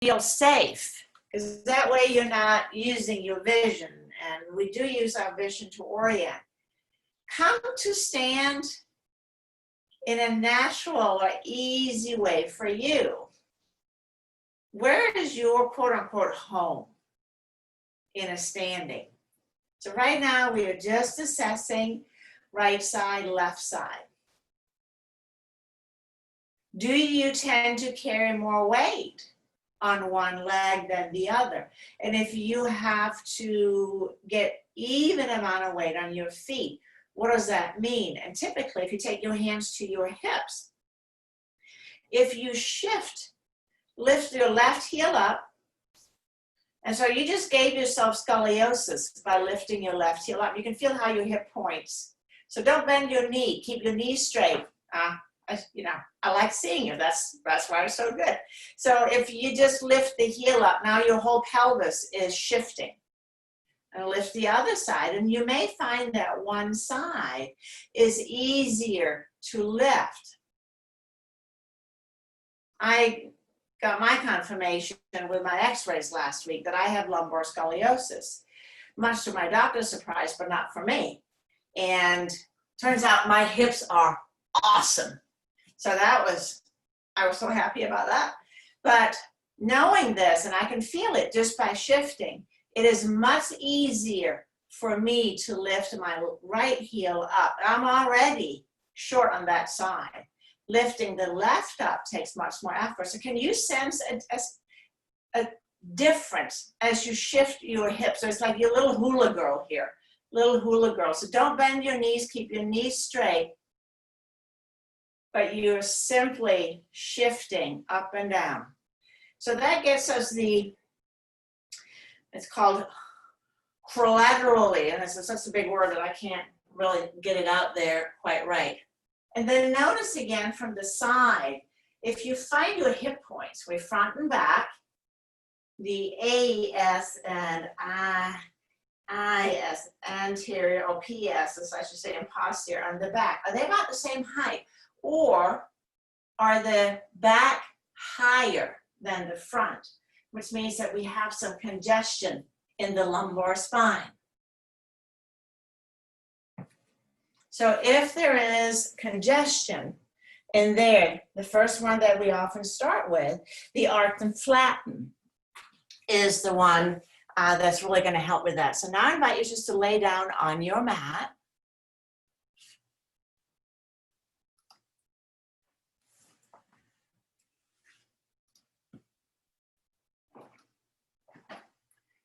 feel safe, because that way you're not using your vision, and we do use our vision to orient. Come to stand in a natural or easy way for you. Where is your quote-unquote home in a standing? So right now we are just assessing right side, left side. Do you tend to carry more weight on one leg than the other? And if you have to get even amount of weight on your feet, what does that mean? And typically, if you take your hands to your hips, if you shift, lift your left heel up, and so you just gave yourself scoliosis by lifting your left heel up. You can feel how your hip points. So don't bend your knee. Keep your knees straight. I like seeing you. That's why it's so good. So if you just lift the heel up, now your whole pelvis is shifting. And lift the other side, and you may find that one side is easier to lift. I got my confirmation with my x-rays last week that I have lumbar scoliosis, much to my doctor's surprise, but not for me. And turns out my hips are awesome. So I was so happy about that. But knowing this, and I can feel it just by shifting, it is much easier for me to lift my right heel up. I'm already short on that side. Lifting the left up takes much more effort. So can you sense a difference as you shift your hips? So it's like your little hula girl here, little hula girl. So don't bend your knees, keep your knees straight, but you're simply shifting up and down. So that gets us it's called collaterally, and it's such a big word that I can't really get it out there quite right. And then notice again from the side, if you find your hip points, way front and back, the AS and IS, anterior, or PS, as I should say, and posterior on the back, are they about the same height? Or are the back higher than the front? Which means that we have some congestion in the lumbar spine. So if there is congestion in there, the first one that we often start with, the arch and flatten, is the one that's really going to help with that. So now I invite you just to lay down on your mat.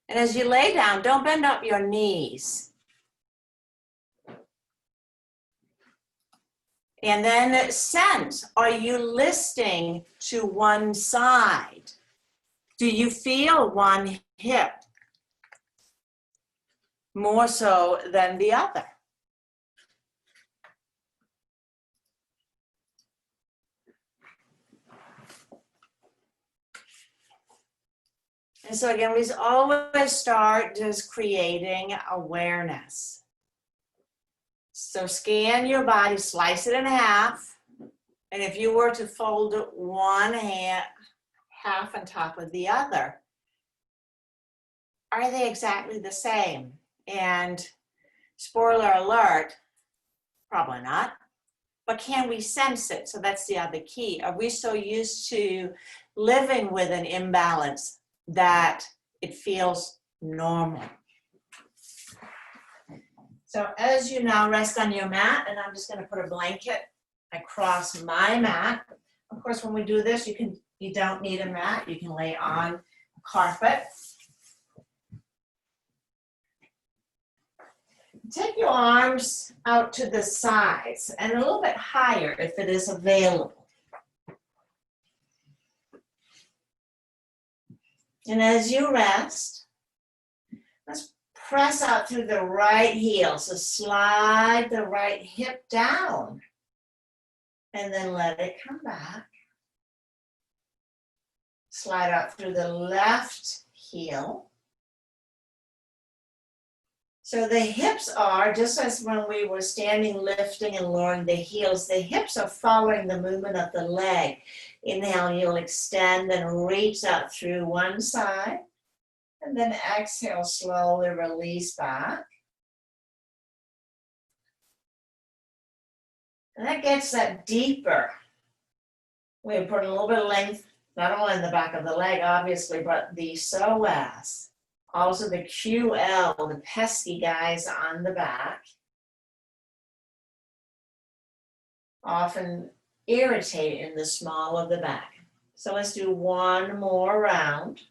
And as you lay down, don't bend up your knees. And then sense, are you listing to one side? Do you feel one hip more so than the other? And so again, we always start just creating awareness. So scan your body, slice it in half. And if you were to fold one half on top of the other, are they exactly the same? And spoiler alert, probably not. But can we sense it? So that's the other key. Are we so used to living with an imbalance that it feels normal? So as you now rest on your mat, and I'm just going to put a blanket across my mat. Of course, when we do this, you don't need a mat. You can lay on a carpet. Take your arms out to the sides and a little bit higher if it is available. And as you rest, let's press out through the right heel. So slide the right hip down and then let it come back. Slide out through the left heel. So the hips are, just as when we were standing, lifting and lowering the heels, the hips are following the movement of the leg. Inhale, you'll extend and reach out through one side. And then exhale, slowly release back. And that gets that deeper. We put a little bit of length, not only in the back of the leg, obviously, but the psoas. Also the QL, the pesky guys on the back, often irritate in the small of the back. So let's do one more round.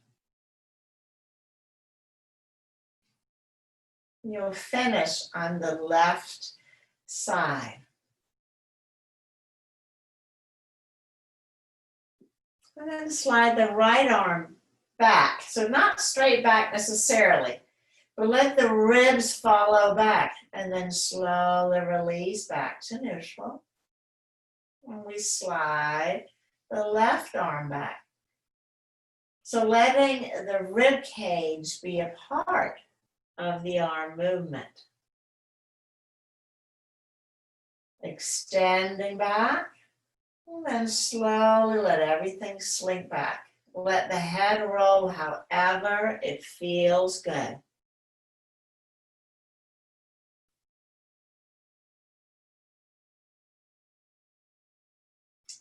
You'll finish on the left side. And then slide the right arm back. So not straight back necessarily, but let the ribs follow back and then slowly release back to neutral. And we slide the left arm back. So letting the rib cage be a part of the arm movement. Extending back, and then slowly let everything slink back. Let the head roll however it feels good.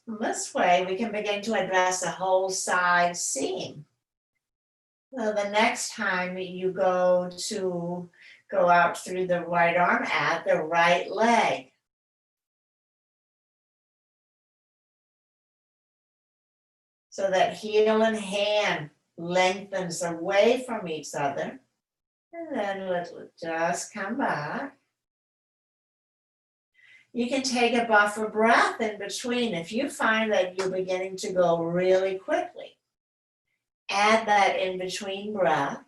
This way, we can begin to address the whole side seam. So the next time you go out through the right arm, add the right leg. So that heel and hand lengthens away from each other. And then let's just come back. You can take a buffer breath in between. If you find that you're beginning to go really quickly, add that in between breath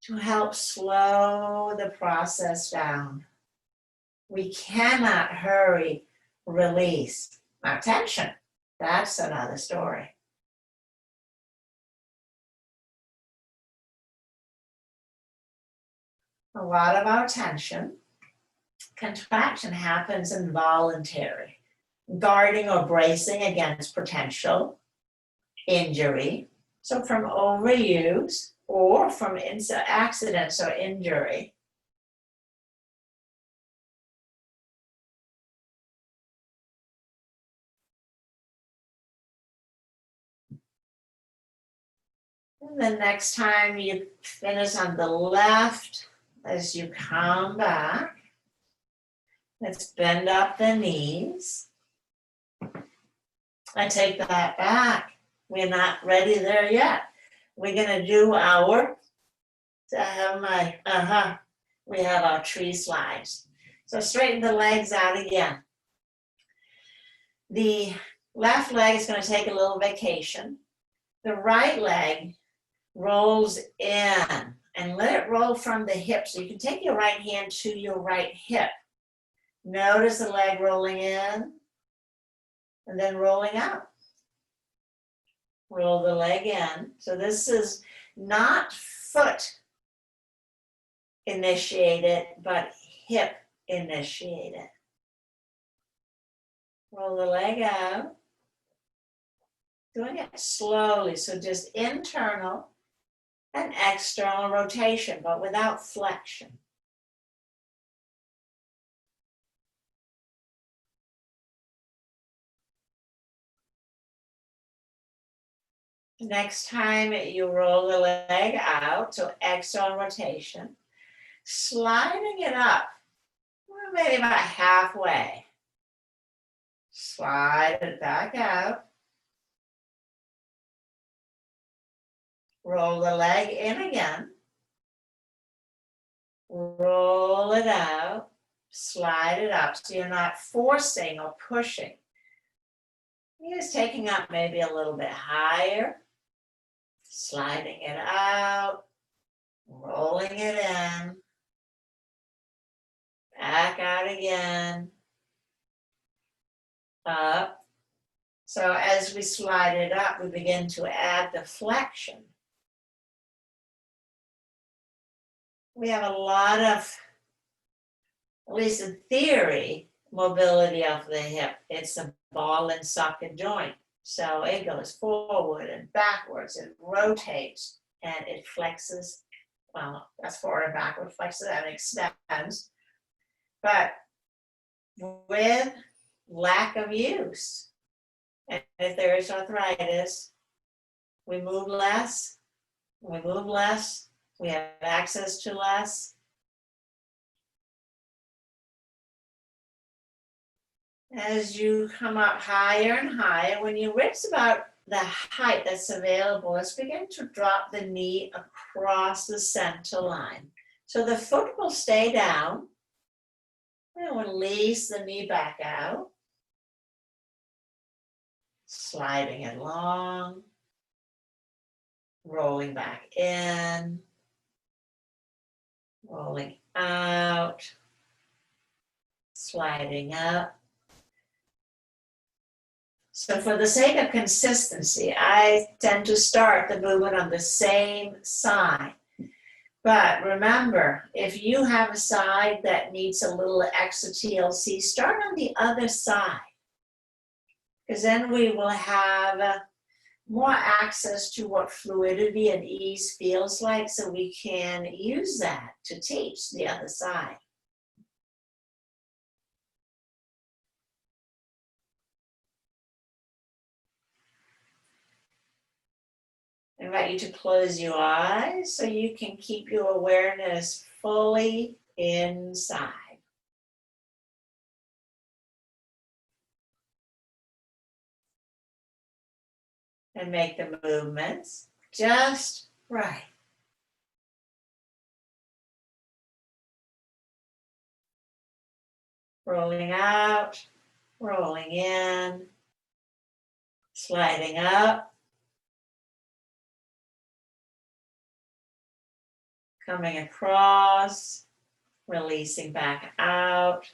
to help slow the process down. We cannot hurry release. Now, tension, that's another story. A lot of our tension, contraction happens involuntary, guarding or bracing against potential injury. So from overuse or from accidents or injury. And the next time you finish on the left, as you come back, let's bend up the knees. I take that back. We're not ready there yet. We're gonna do our, we have our tree slides. So straighten the legs out again. The left leg is gonna take a little vacation. The right leg rolls in and let it roll from the hip. So you can take your right hand to your right hip. Notice the leg rolling in and then rolling out. Roll the leg in. So this is not foot initiated, but hip initiated. Roll the leg out. Doing it slowly, so just internal and external rotation, but without flexion. Next time you roll the leg out, so external rotation, sliding it up, maybe about halfway. Slide it back out. Roll the leg in again. Roll it out, slide it up, so you're not forcing or pushing. You're just taking up maybe a little bit higher, sliding it out, rolling it in, back out again, up. So as we slide it up, we begin to add the flexion. we have a lot of, at least in theory, mobility of the hip. It's a ball and socket joint. So it goes forward and backwards, it rotates and it flexes. Well, that's forward and backward, flexes and extends. But with lack of use, and if there is arthritis, we move less, we have access to less. As you come up higher and higher, when you reach about the height that's available, let's begin to drop the knee across the center line. So the foot will stay down. We'll release the knee back out. Sliding it long. Rolling back in. Rolling out. Sliding up. So for the sake of consistency, I tend to start the movement on the same side. But remember, if you have a side that needs a little extra TLC, start on the other side. Because then we will have more access to what fluidity and ease feels like, so we can use that to teach the other side. I invite you to close your eyes so you can keep your awareness fully inside. And make the movements just right. Rolling out, rolling in, sliding up, coming across, releasing back out.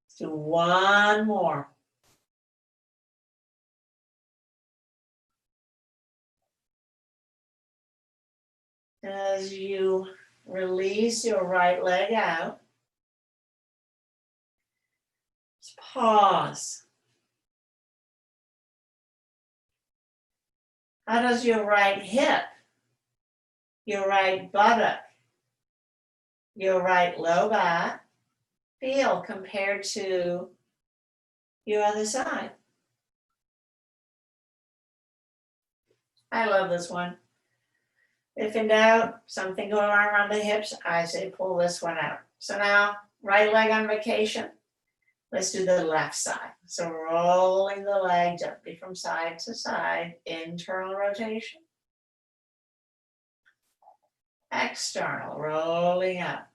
Let's do one more. As you release your right leg out, just pause. How does your right hip, your right buttock, your right low back feel compared to your other side? I love this one. If in doubt, something going on around the hips, I say pull this one out. So now, right leg on vacation. Let's do the left side. So rolling the leg gently from side to side, internal rotation. External, rolling up.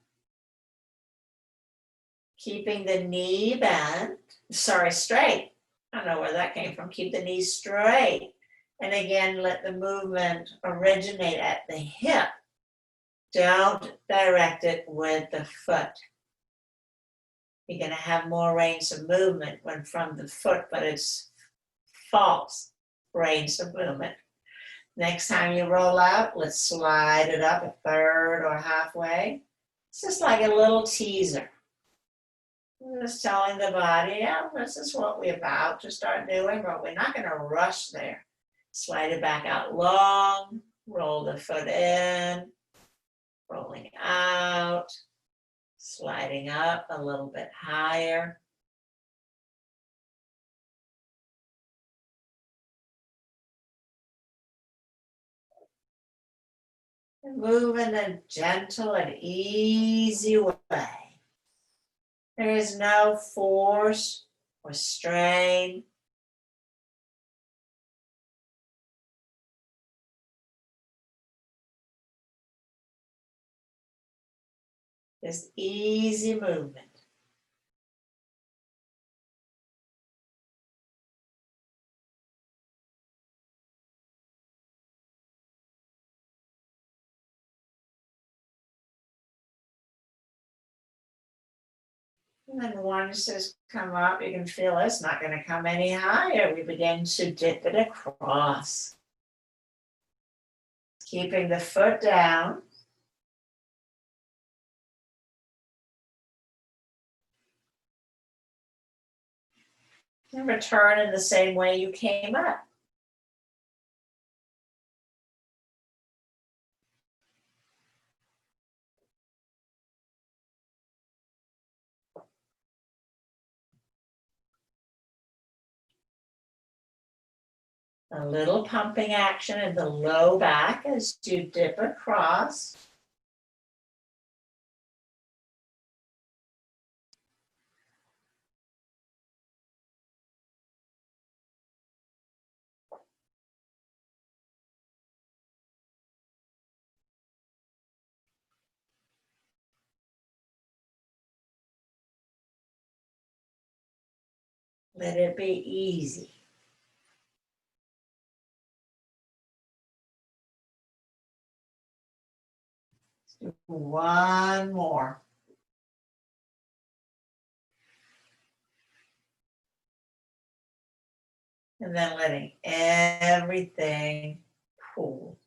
Keeping the knee bent, straight. I don't know where that came from. Keep the knee straight. And again, let the movement originate at the hip. Don't direct it with the foot. You're going to have more range of movement when from the foot, but it's false range of movement. Next time you roll out, let's slide it up a third or halfway. It's just like a little teaser. I'm just telling the body, yeah, this is what we're about to start doing, but we're not going to rush there. Slide it back out long, roll the foot in, rolling out, sliding up a little bit higher. And move in a gentle and easy way. There is no force or strain. Just easy movement. And then once this come up, you can feel it's not going to come any higher. We begin to dip it across. Keeping the foot down. And return in the same way you came up. A little pumping action in the low back as you dip across. Let it be easy. One more. And then letting everything cool.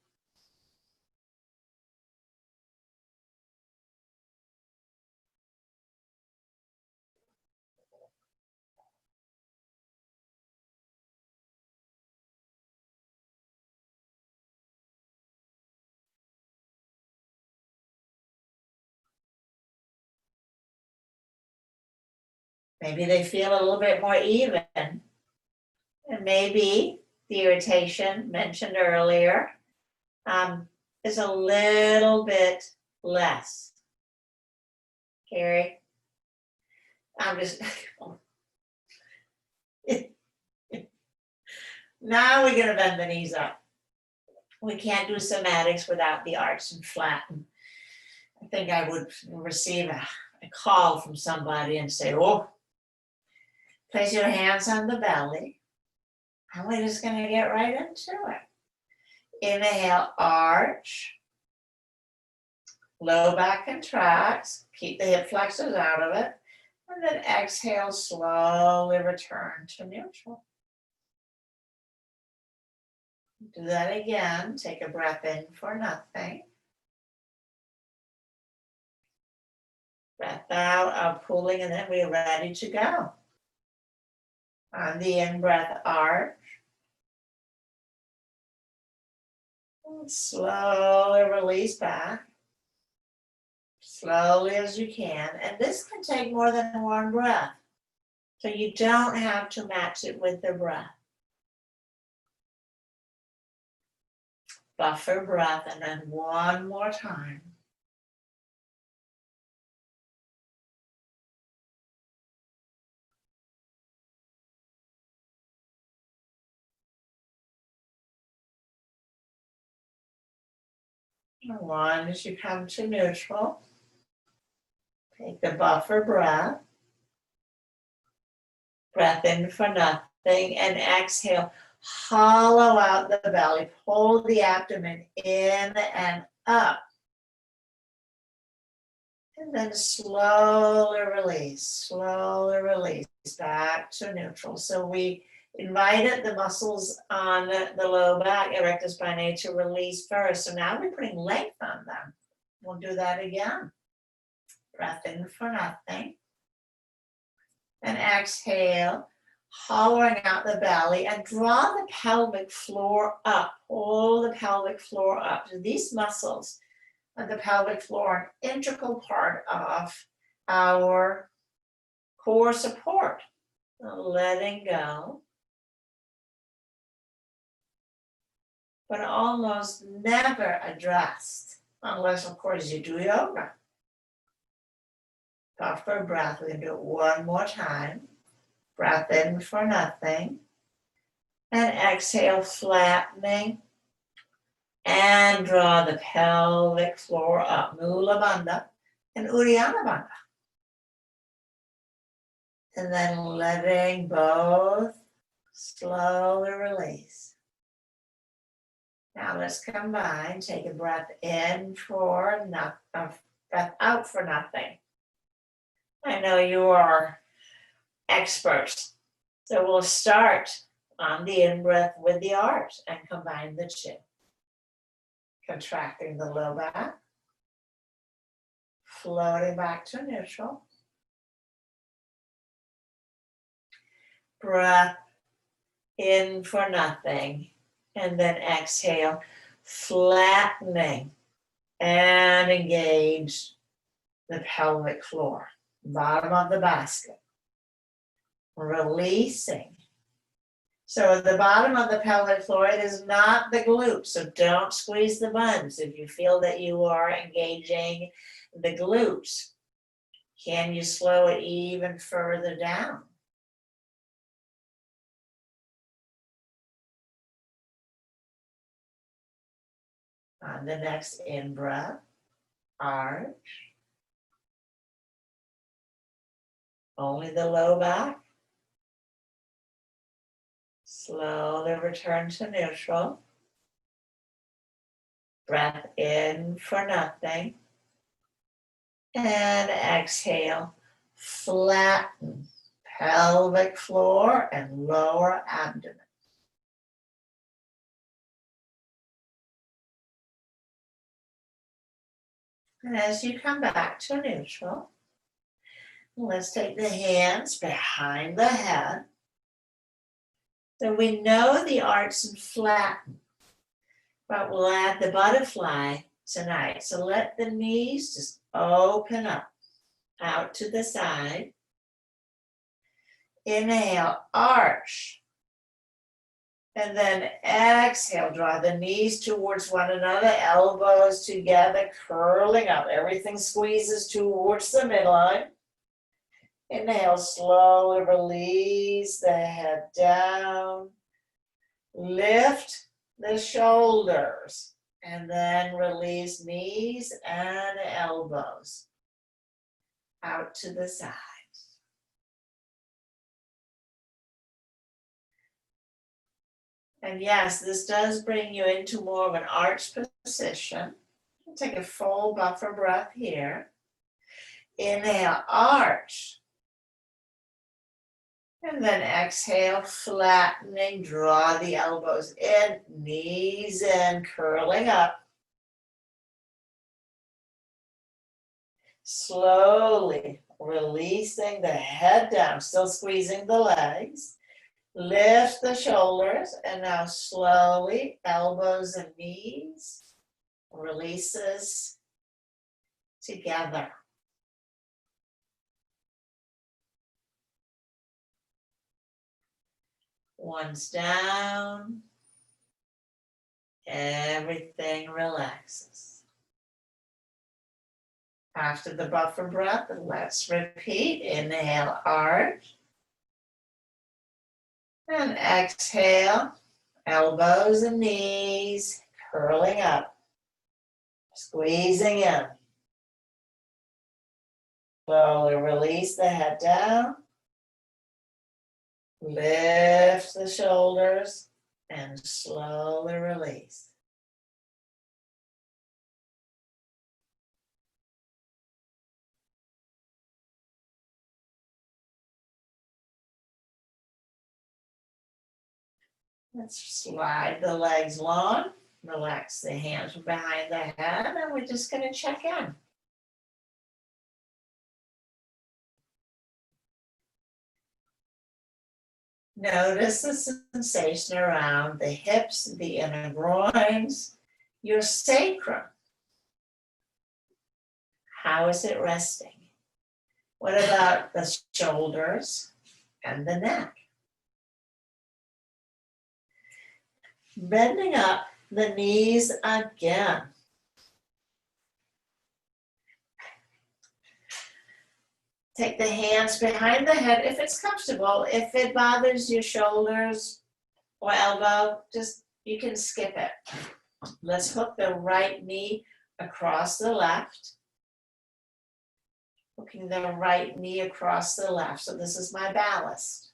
Maybe they feel a little bit more even. And maybe the irritation mentioned earlier is a little bit less. Carrie, I'm just, now we're gonna bend the knees up. We can't do somatics without the arch and flatten. I think I would receive a call from somebody and say, oh, place your hands on the belly. And we're just gonna get right into it. Inhale, arch. Low back contracts, keep the hip flexors out of it. And then exhale, slowly return to neutral. Do that again, take a breath in for nothing. Breath out, pulling, and then we're ready to go. On the in-breath, arch. And slowly release back. Slowly as you can. And this can take more than one breath. So you don't have to match it with the breath. Buffer breath, and then one more time. And one as you come to neutral. Take the buffer breath. Breath in for nothing, and exhale. Hollow out the belly. Pull the abdomen in and up. And then slowly release back to neutral. So we invited the muscles on the low back, erector spinae, to release first. So now we're putting length on them. We'll do that again. Breath in for nothing. And exhale, hollowing out the belly, and draw the pelvic floor up. Pull the pelvic floor up. So these muscles of the pelvic floor are an integral part of our core support. Letting go. But almost never addressed, unless, of course, you do yoga. Buffer breath. We're going to do it one more time. Breath in for nothing. And exhale, flattening. And draw the pelvic floor up. Mula Bandha and Uddiyana Bandha. And then letting both slowly release. Now let's combine. Take a breath in for nothing. Breath out for nothing. I know you are experts. So we'll start on the in-breath with the arch and combine the two. Contracting the low back, floating back to neutral. Breath in for nothing, and then exhale, flattening and engage the pelvic floor, bottom of the basket. Releasing. So at the bottom of the pelvic floor, it is not the glutes, so don't squeeze the buns. If you feel that you are engaging the glutes, can you slow it even further down? On the next in-breath, arch. Only the low back. Slowly return to neutral. Breath in for nothing. And exhale, flatten pelvic floor and lower abdomen. And as you come back to neutral, let's take the hands behind the head. So we know the arch and flatten, but we'll add the butterfly tonight. So let the knees just open up, out to the side. Inhale, arch. And then exhale, draw the knees towards one another, elbows together, curling up. Everything squeezes towards the midline. Inhale, slowly release the head down. Lift the shoulders. And then release knees and elbows out to the side. And yes, this does bring you into more of an arch position. Take a full buffer breath here. Inhale, arch. And then exhale, flattening, draw the elbows in, knees in, curling up. Slowly releasing the head down, still squeezing the legs. Lift the shoulders, and now slowly, elbows and knees, releases together. One's down, everything relaxes. After the buffer breath, let's repeat. Inhale, arch. And exhale, elbows and knees curling up, squeezing in. Slowly release the head down, lift the shoulders, and slowly release. Let's slide the legs long, relax the hands behind the head, and we're just going to check in. Notice the sensation around the hips, the inner groins, your sacrum. How is it resting? What about the shoulders and the neck? Bending up the knees again. Take the hands behind the head if it's comfortable. If it bothers your shoulders or elbow, just you can skip it. Let's hook the right knee across the left. Hooking the right knee across the left. So this is my ballast.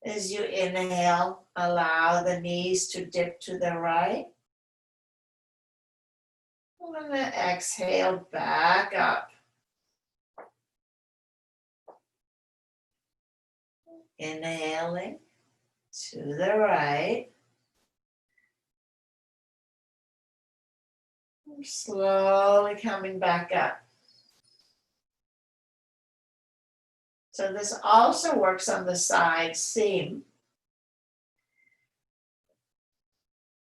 As you inhale, allow the knees to dip to the right. I'm going to exhale back up. Inhaling to the right. Slowly coming back up. So this also works on the side seam.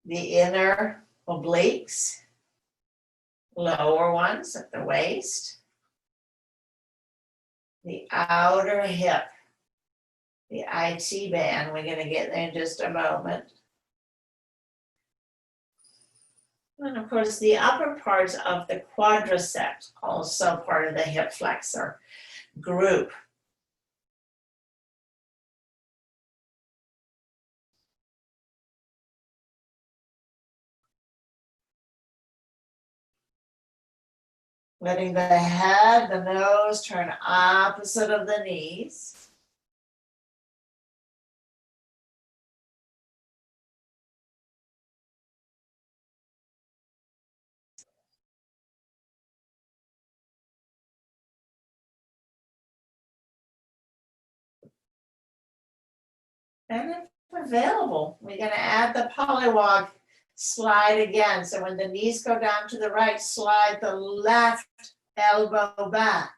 The inner obliques, lower ones at the waist. The outer hip, the IT band, we're going to get there in just a moment. And of course, the upper parts of the quadriceps, also part of the hip flexor group. Letting the head, the nose turn opposite of the knees. And if available, we're going to add the polywog slide again. So when the knees go down to the right, slide the left elbow back.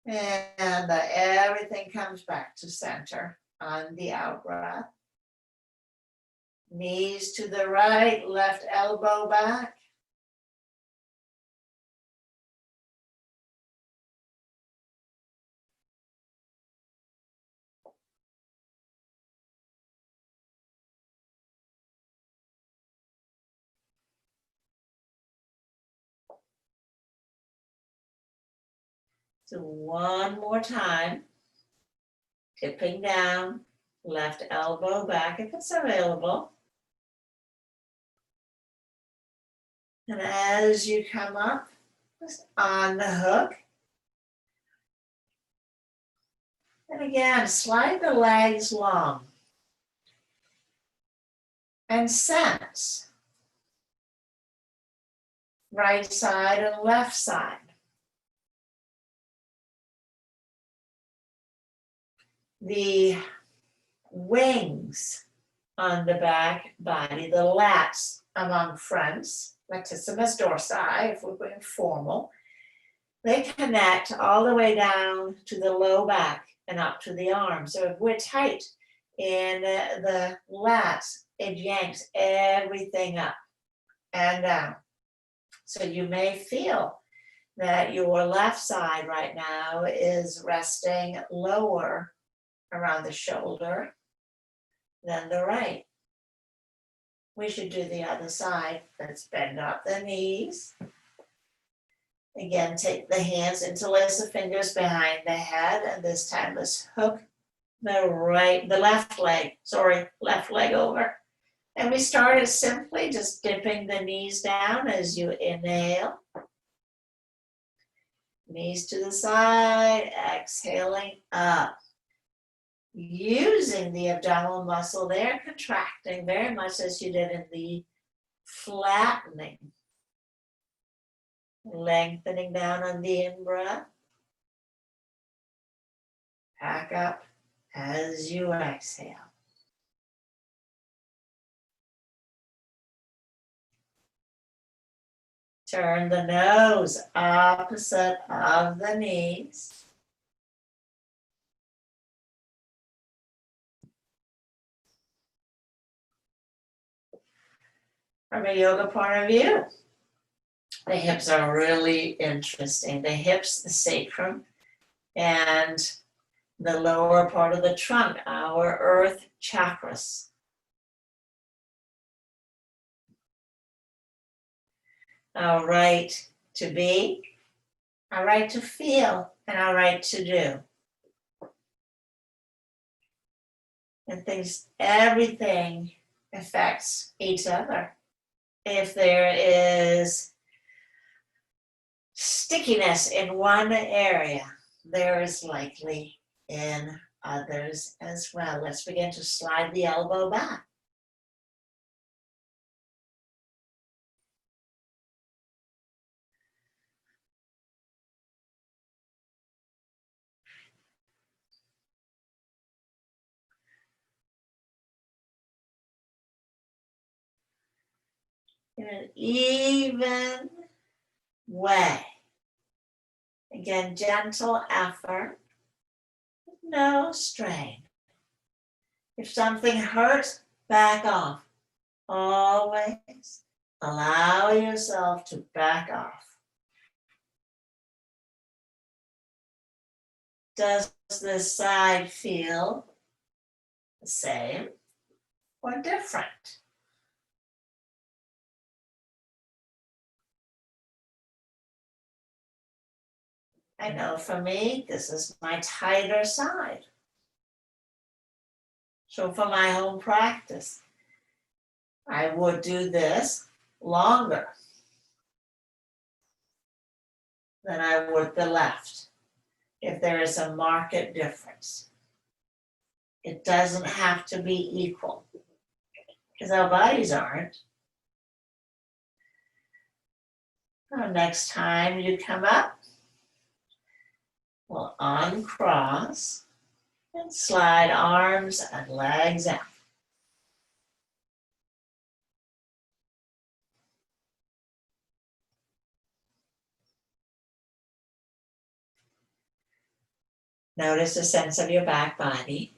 And everything comes back to center on the out breath. Knees to the right, left elbow back. So one more time, tipping down, left elbow back if it's available. And as you come up, just on the hook. And again, slide the legs long. And sense. Right side and left side. The wings on the back body, the lats among fronts, latissimus dorsi, if we're going formal, they connect all the way down to the low back and up to the arm. So if we're tight in the lats, it yanks everything up and down. So you may feel that your left side right now is resting lower around the shoulder than the right. We should do the other side. Let's bend up the knees. Again, take the hands, interlace the fingers behind the head, and this time let's hook the left leg over. And we started simply just dipping the knees down as you inhale. Knees to the side, exhaling up. Using the abdominal muscle there, contracting very much as you did in the flattening. Lengthening down on the in-breath. Back up as you exhale. Turn the nose opposite of the knees. From a yoga point of view, the hips are really interesting. The hips, the sacrum, and the lower part of the trunk, our earth chakras. Our right to be, our right to feel, and our right to do. And everything affects each other. If there is stickiness in one area, there is likely in others as well. Let's begin to slide the elbow back. in an even way. Again, gentle effort, no strain. If something hurts, back off. Always allow yourself to back off. Does this side feel the same or different? I know for me, this is my tighter side. So for my home practice, I would do this longer than I would the left if there is a marked difference. It doesn't have to be equal because our bodies aren't. Now, next time you come up, we'll uncross and slide arms and legs out. Notice the sense of your back body.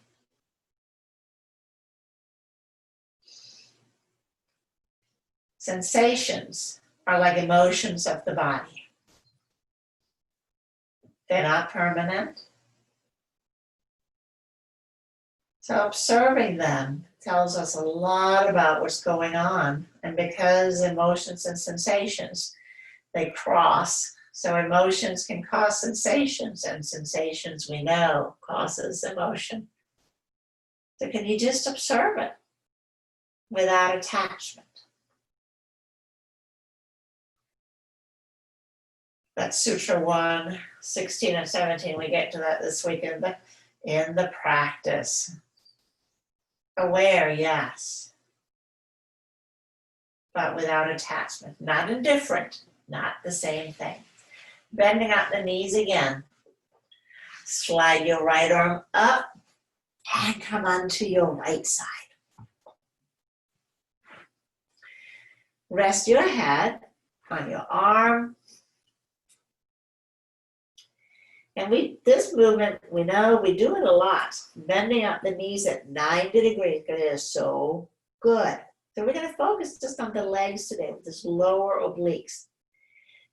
Sensations are like emotions of the body. They're not permanent. So observing them tells us a lot about what's going on. And because emotions and sensations, they cross. So emotions can cause sensations, and sensations we know causes emotion. So can you just observe it without attachment? That's Sutra 1, 16 and 17. We get to that this week in the practice. Aware, yes, but without attachment. Not indifferent, not the same thing. Bending out the knees again. Slide your right arm up and come onto your right side. Rest your head on your arm. And this movement, we know we do it a lot. Bending up the knees at 90 degrees, because it is so good. So we're going to focus just on the legs today with this lower obliques.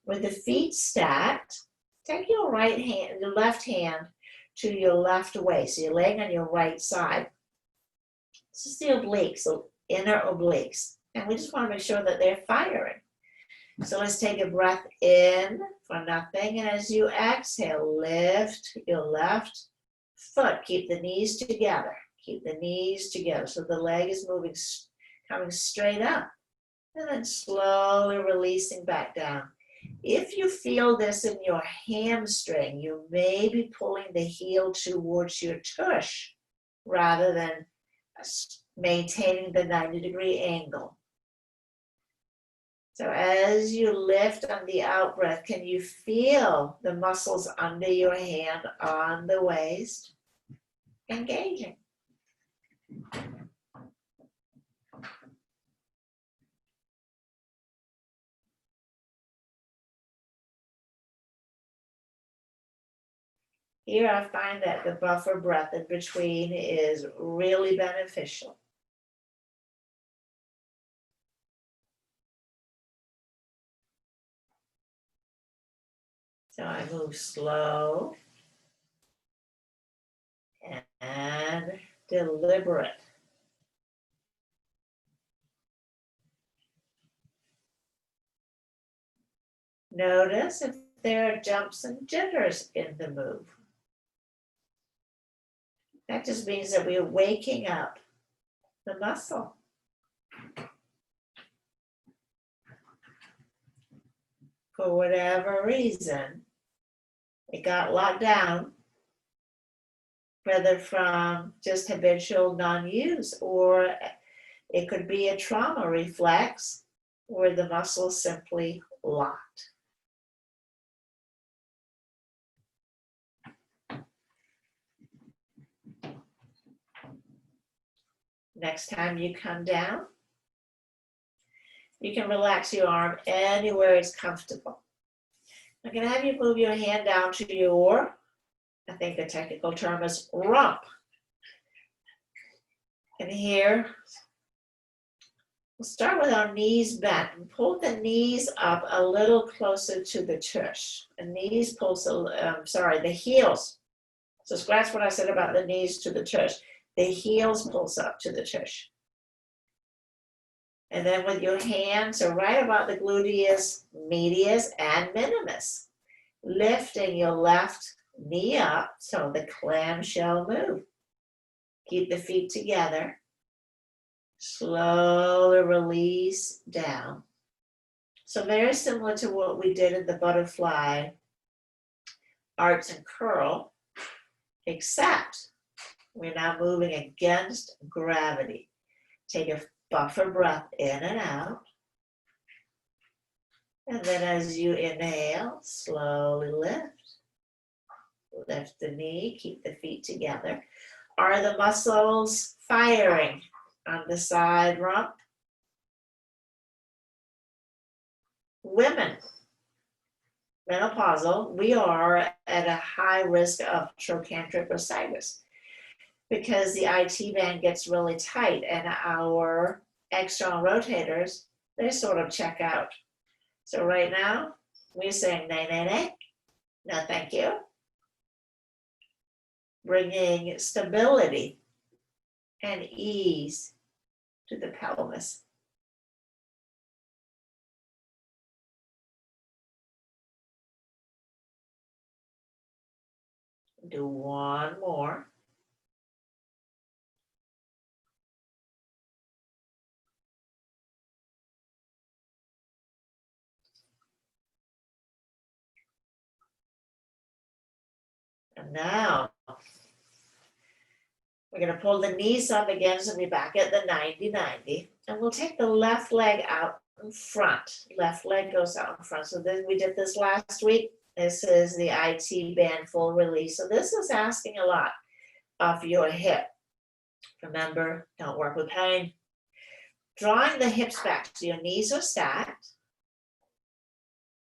With the feet stacked, take your left hand to your left waist. So you're laying on your right side. This is the obliques, the inner obliques. And we just want to make sure that they're firing. So let's take a breath in for nothing. And as you exhale, lift your left foot. Keep the knees together. Keep the knees together. So the leg is moving, coming straight up. And then slowly releasing back down. If you feel this in your hamstring, you may be pulling the heel towards your tush rather than maintaining the 90-degree angle. So as you lift on the out breath, can you feel the muscles under your hand on the waist engaging? Here I find that the buffer breath in between is really beneficial. So I move slow and deliberate. Notice if there are jumps and jitters in the move. That just means that we're waking up the muscle. For whatever reason, it got locked down, whether from just habitual non-use, or it could be a trauma reflex where the muscle simply locked. Next time you come down, You can relax your arm anywhere it's comfortable. I'm going to have you move your hand down to your, I think the technical term is rump. And here, we'll start with our knees bent. Pull the knees up a little closer to the tush. The knees pulse, the heels. So scratch what I said about the knees to the tush. The heels pulse up to the tush. And then with your hands, so right about the gluteus medius and minimus, lifting your left knee up so the clamshell move. Keep the feet together. Slowly release down. So very similar to what we did in the butterfly arch and curl, except we're now moving against gravity. Take a buffer breath in and out. And then as you inhale, slowly lift. Lift the knee, keep the feet together. Are the muscles firing on the side rump? Women, menopausal, we are at a high risk of trochanteric bursitis because the IT band gets really tight and our external rotators, they sort of check out. So right now, we're saying nay, nay, nay. No, thank you. Bringing stability and ease to the pelvis. Do one more. And now, we're going to pull the knees up again, so we're back at the 90-90. And we'll take the left leg out in front. Left leg goes out in front. So then we did this last week. This is the IT band full release. So this is asking a lot of your hip. Remember, don't work with pain. Drawing the hips back so your knees are stacked.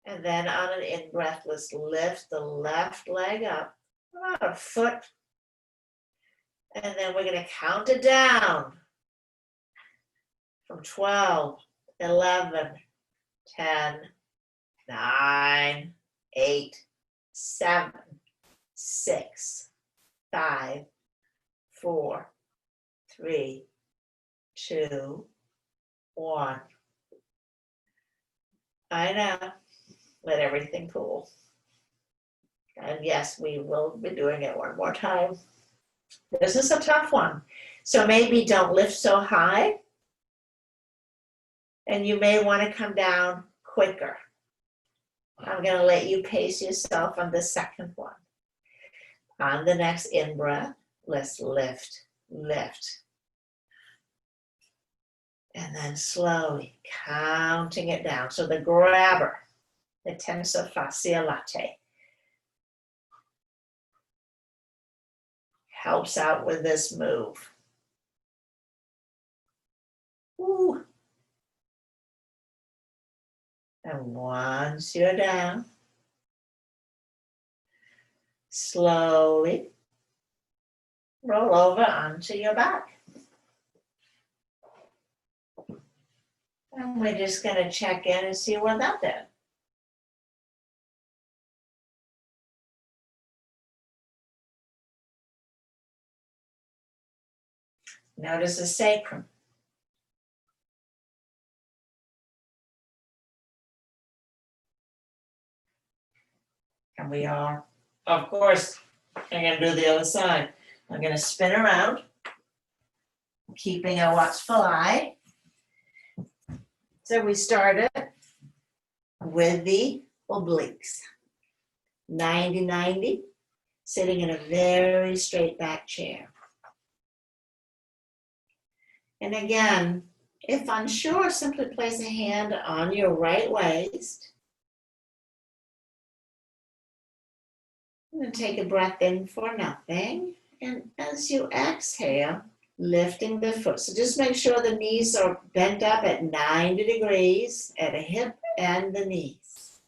And then on an in-breath, let's lift the left leg up about a foot. And then we're going to count it down from 12, 11, 10, 9, 8, 7, 6, 5, 4, 3, 2, 1. I know. Let everything cool. And yes, we will be doing it one more time. This is a tough one. So maybe don't lift so high. And you may want to come down quicker. I'm going to let you pace yourself on the second one. On the next in-breath, let's lift, lift. And then slowly counting it down. So the grabber, the tensor fascia latae, helps out with this move. Ooh. And once you're down, slowly roll over onto your back. And we're just going to check in and see what that did. Notice the sacrum. And we are, of course, I'm going to do the other side. I'm going to spin around, keeping a watchful eye. So we started with the obliques. 90-90, sitting in a very straight back chair. And again, if unsure, simply place a hand on your right waist. And take a breath in for nothing. And as you exhale, Lifting the foot. So just make sure the knees are bent up at 90 degrees at a hip and the knees.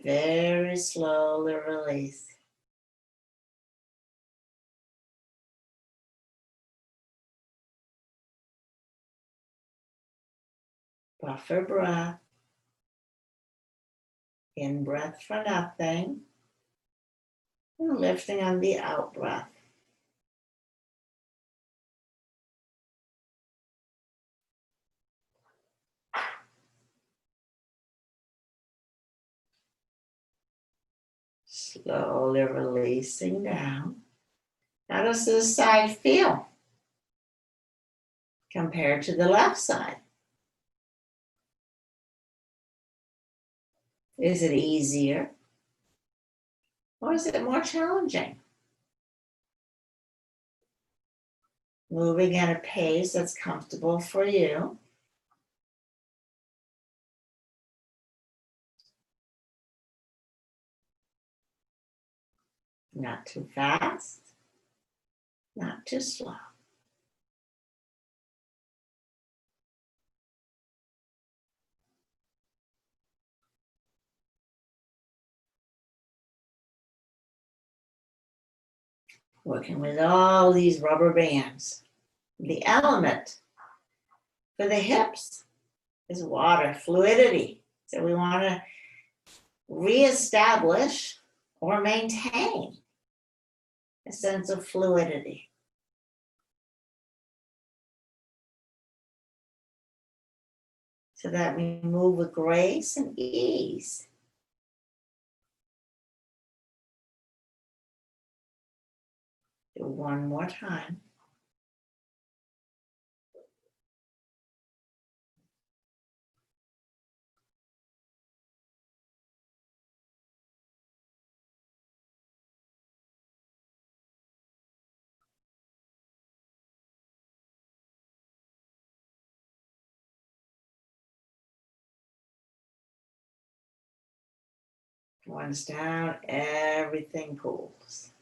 Very slowly release. Buffer breath. In breath for nothing. And lifting on the out breath. Slowly releasing down. How does this side feel compared to the left side? Is it easier? Or is it more challenging? Moving at a pace that's comfortable for you. Not too fast, not too slow. Working with all these rubber bands. The element for the hips is water, fluidity. So we want to reestablish or maintain a sense of fluidity. So that we move with grace and ease. Do one more time. Once down, everything cools.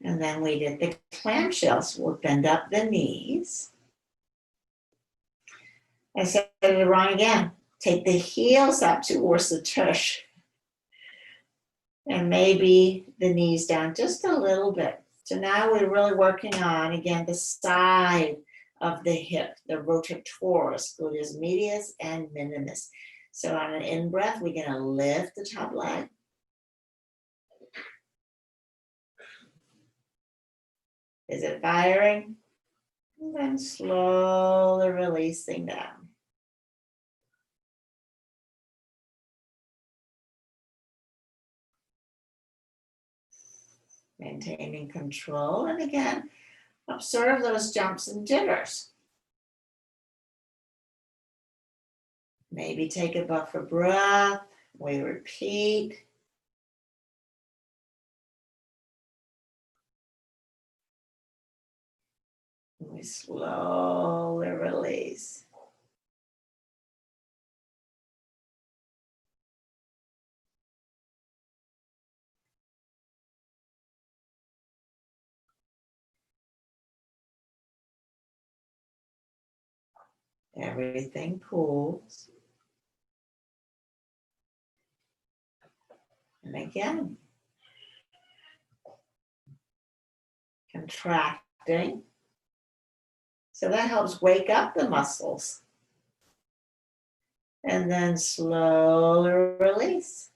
And then we did the clamshells. We'll bend up the knees. I said it wrong again. Take the heels up towards the tush. And maybe the knees down just a little bit. So now we're really working on, again, the side of the hip, the rotatorus, gluteus medius and minimus. So on an in-breath, we're going to lift the top leg. Is it firing? And then slowly releasing down. Maintaining control. And again, observe those jumps and jitters. Maybe take a buffer breath. We repeat. We slowly release. Everything cools. And again, contracting. So that helps wake up the muscles. And then slowly release.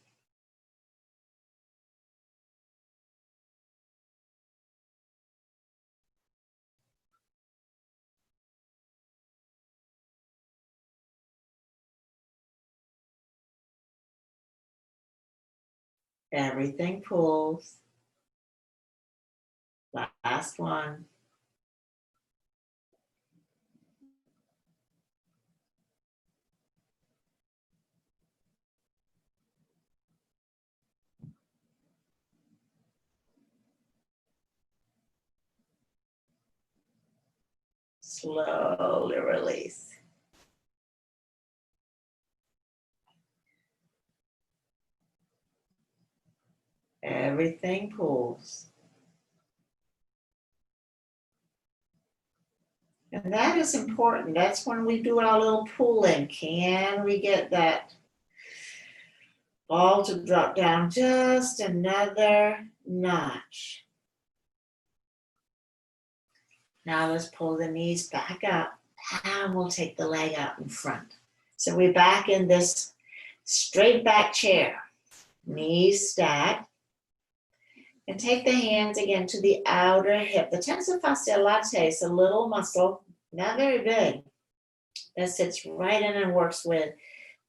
Everything pulls. Last one. Slowly release. Everything pulls. And that is important. That's when we do our little pulling. Can we get that ball to drop down just another notch? Now let's pull the knees back up, and we'll take the leg out in front. So we're back in this straight back chair. Knees stacked. And take the hands again to the outer hip. The tensor fasciae latae is a little muscle, not very big, that sits right in and works with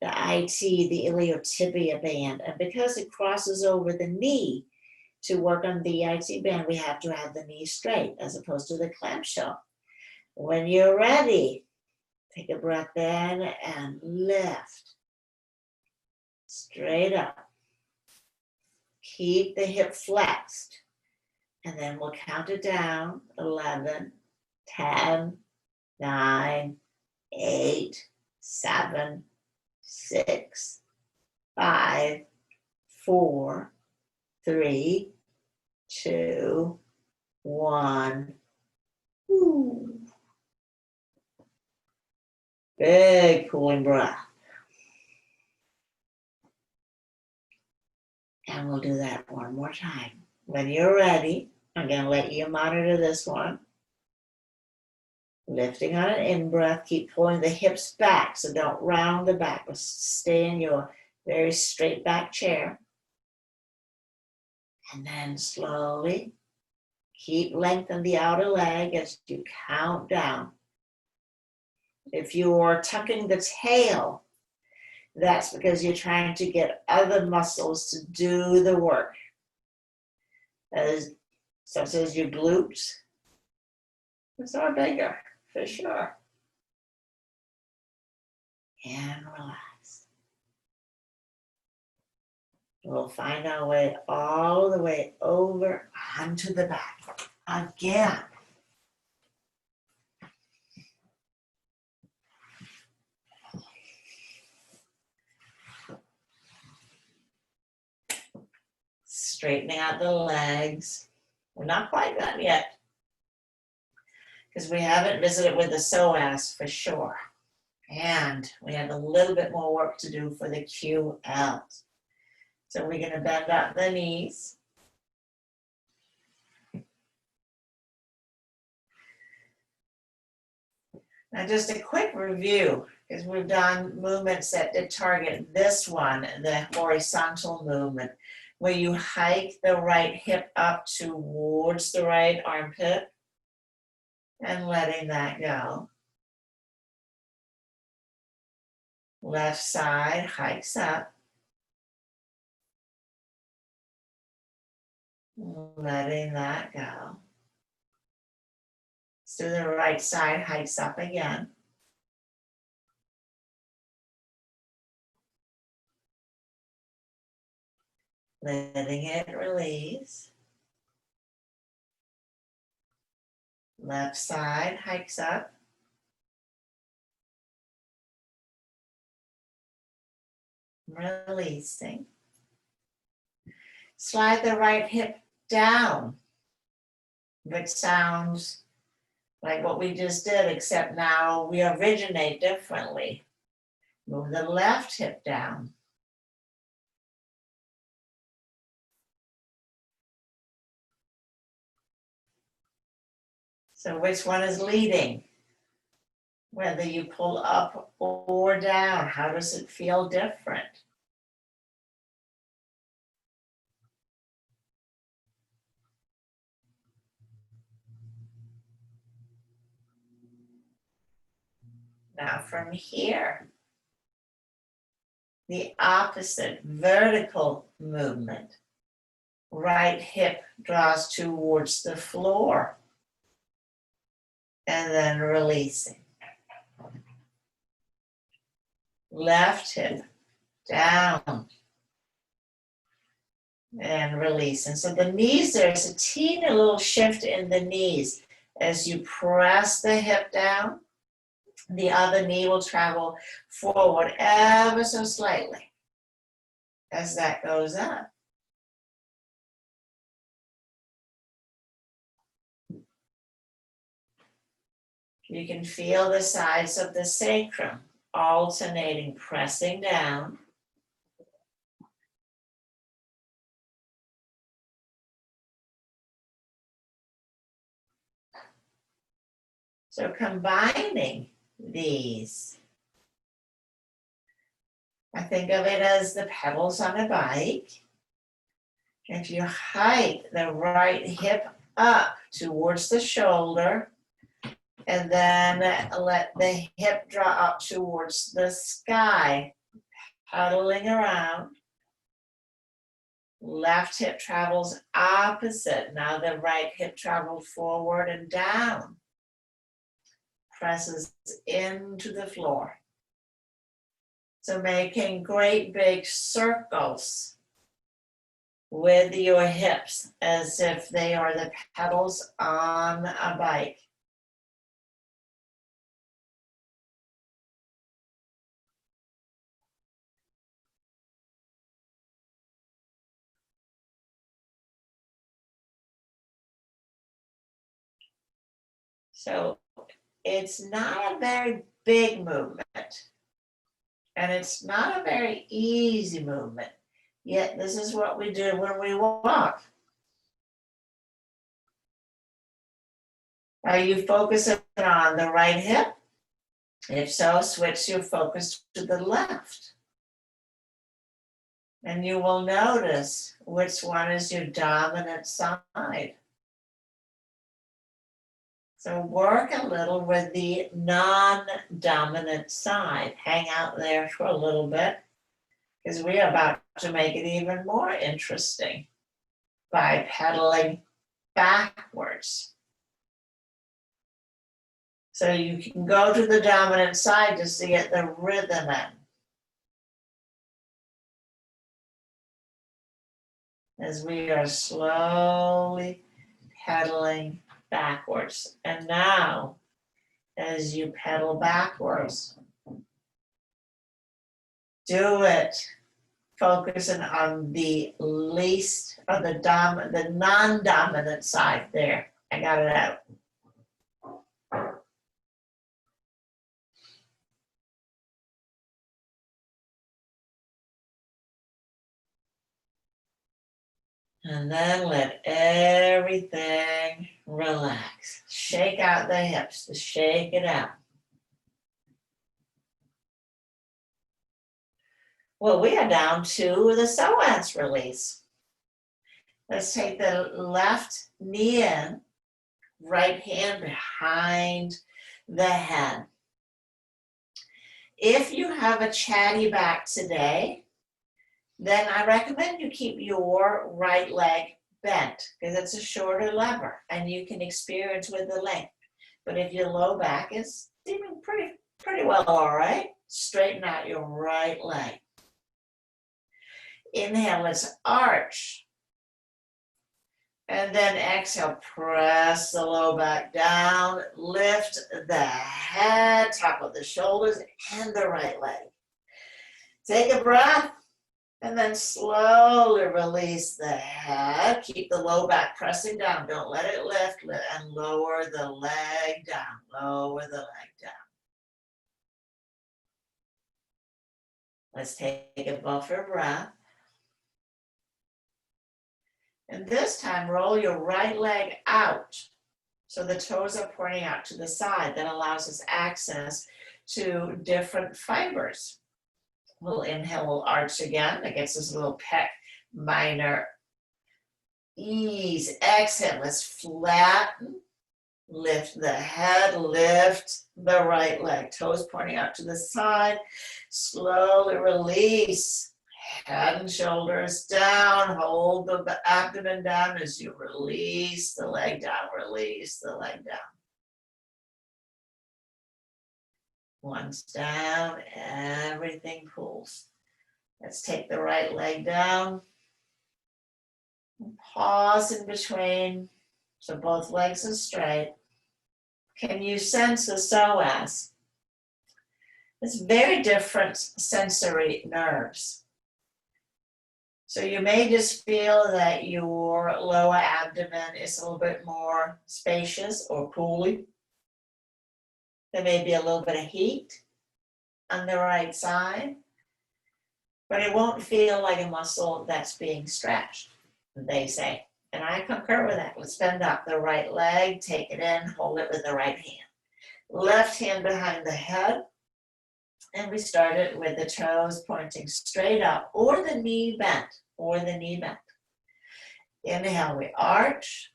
the IT, the iliotibia band. And because it crosses over the knee to work on the IT band, we have to have the knee straight as opposed to the clamshell. When you're ready, take a breath in and lift. Straight up. Keep the hip flexed. And then we'll count it down. 11, 10, 9, 8, 7, 6, 5, 4, 3, 2, 1. Woo. Big pulling breath. And we'll do that one more time. When you're ready, I'm going to let you monitor this one. Lifting on an in-breath, keep pulling the hips back, so don't round the back, but stay in your very straight back chair. And then slowly keep lengthening the outer leg as you count down. If you are tucking the tail, that's because you're trying to get other muscles to do the work. Such as your glutes. Those are bigger, for sure. And relax. We'll find our way all the way over onto the back. Again. Straightening out the legs. We're not quite done yet, because we haven't visited with the psoas for sure. And we have a little bit more work to do for the QLs. So we're going to bend up the knees. Now just a quick review, because we've done movements that did target this one, the horizontal movement, where you hike the right hip up towards the right armpit and letting that go. Left side hikes up. Letting that go. So the right side hikes up again. Letting it release. Left side hikes up. Releasing. Slide the right hip down, which sounds like what we just did, except now we originate differently. Move the left hip down. So which one is leading? Whether you pull up or down, how does it feel different? Now from here, the opposite, vertical movement. Right hip draws towards the floor. And then releasing. Left hip down. And release. And so the knees, there's a teeny little shift in the knees. As you press the hip down, the other knee will travel forward ever so slightly as that goes up. You can feel the sides of the sacrum alternating, pressing down. So combining these, I think of it as the pedals on a bike. If you hike the right hip up towards the shoulder, and then let the hip draw up towards the sky, pedaling around. Left hip travels opposite. Now the right hip travels forward and down. Presses into the floor. So making great big circles with your hips as if they are the pedals on a bike. So it's not a very big movement, and it's not a very easy movement, yet this is what we do when we walk. Are you focusing on the right hip? If so, switch your focus to the left. And you will notice which one is your dominant side. So work a little with the non-dominant side. Hang out there for a little bit, because we are about to make it even more interesting by pedaling backwards. So you can go to the dominant side just to get the rhythm in. As we are slowly pedaling backwards. And now, as you pedal backwards, do it focusing on the least, or the non-dominant side there. I got it out. And then let everything relax. Shake out the hips, to shake it out. Well, we are down to the psoas release. Let's take the left knee in, right hand behind the head. If you have a chatty back today, then I recommend you keep your right leg bent, because it's a shorter lever and you can experience with the length. But if your low back is seeming pretty well all right, straighten out your right leg. Inhale, let's arch. And then exhale, press the low back down, lift the head, top of the shoulders, and the right leg. Take a breath. And then slowly release the head. Keep the low back pressing down. Don't let it lift, and lower the leg down. Lower the leg down. Let's take a buffer breath. And this time, roll your right leg out so the toes are pointing out to the side. That allows us access to different fibers. We'll inhale, we'll arch again. That gets us a little pec minor ease. Exhale, let's flatten. Lift the head, lift the right leg. Toes pointing out to the side. Slowly release. Head and shoulders down. Hold the abdomen down as you release the leg down. Release the leg down. Once down, everything pulls. Let's take the right leg down. Pause in between, so both legs are straight. Can you sense the psoas? It's very different sensory nerves. So you may just feel that your lower abdomen is a little bit more spacious or pulley. There may be a little bit of heat on the right side, but it won't feel like a muscle that's being stretched, they say. And I concur with that. Let's bend up the right leg, take it in, hold it with the right hand. Left hand behind the head. And we start it with the toes pointing straight up, or the knee bent, Inhale, we arch.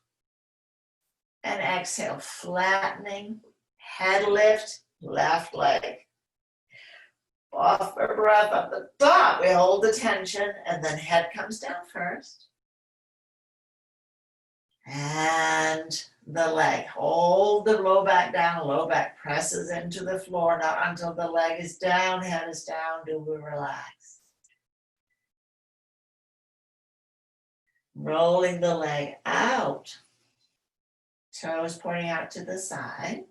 And exhale, flattening, head lift, left leg. Off for breath at the top. We hold the tension, and then head comes down first. And the leg. Hold the low back down. Low back presses into the floor. Not until the leg is down, head is down, do we relax. Rolling the leg out. Toes pointing out to the side.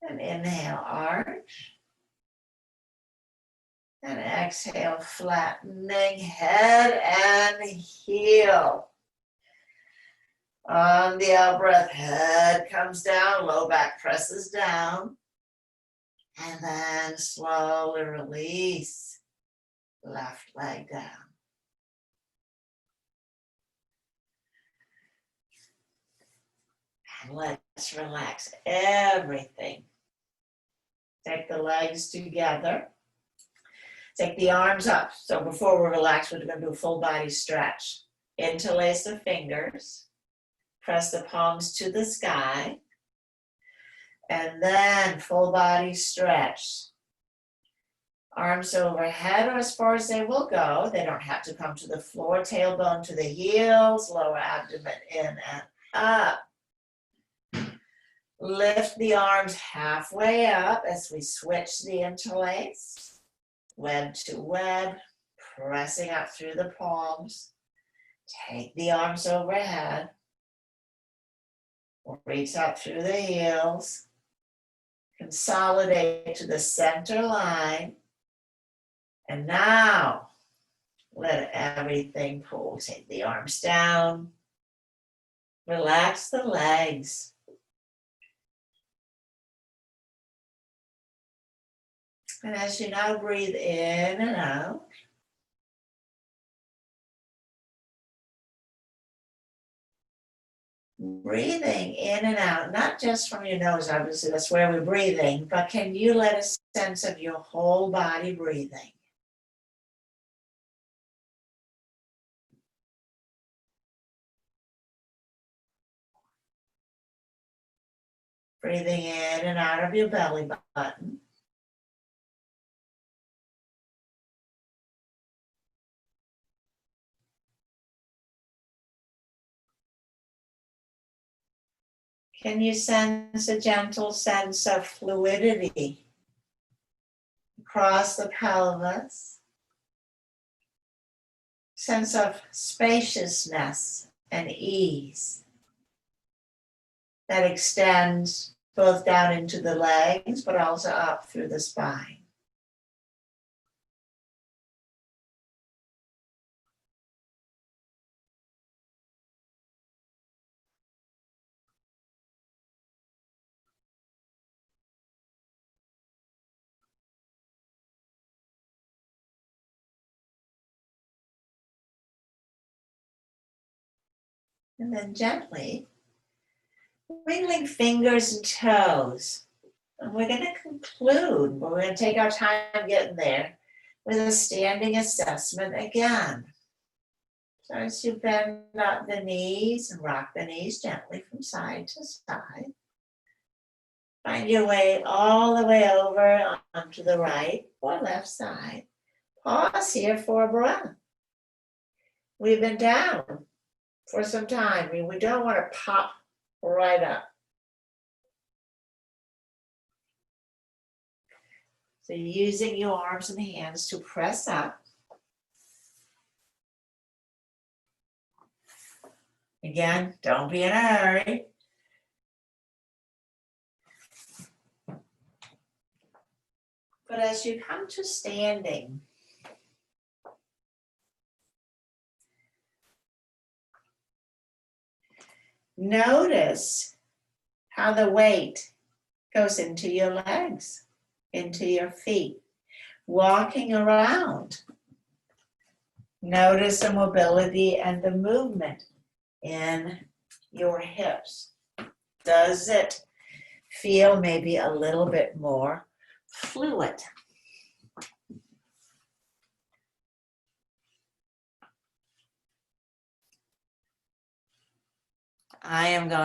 And inhale, arch. And exhale, flattening head and heel. On the out breath, head comes down, low back presses down. And then slowly release, left leg down. And let's relax everything. Take the legs together. Take the arms up. So before we relax, we're going to do a full body stretch. Interlace the fingers. Press the palms to the sky. And then full body stretch. Arms overhead or as far as they will go. They don't have to come to the floor. Tailbone to the heels. Lower abdomen in and up. Lift the arms halfway up as we switch the interlace. Web to web, pressing up through the palms. Take the arms overhead. Reach out through the heels. Consolidate to the center line. And now, let everything pull. Take the arms down. Relax the legs. And as you now breathe in and out, breathing in and out, not just from your nose, obviously that's where we're breathing, but can you let a sense of your whole body breathing? Breathing in and out of your belly button. Can you sense a gentle sense of fluidity across the pelvis? Sense of spaciousness and ease that extends both down into the legs, but also up through the spine. And then gently wiggling fingers and toes. And we're going to conclude, but we're going to take our time getting there with a standing assessment again. So as you bend up the knees and rock the knees gently from side to side. Find your way all the way over onto the right or left side. Pause here for a breath. We've been down for some time. We don't want to pop right up. So using your arms and hands to press up. Again, don't be in a hurry. But as you come to standing, notice how the weight goes into your legs, into your feet, walking around. Notice the mobility and the movement in your hips. Does it feel maybe a little bit more fluid? I am going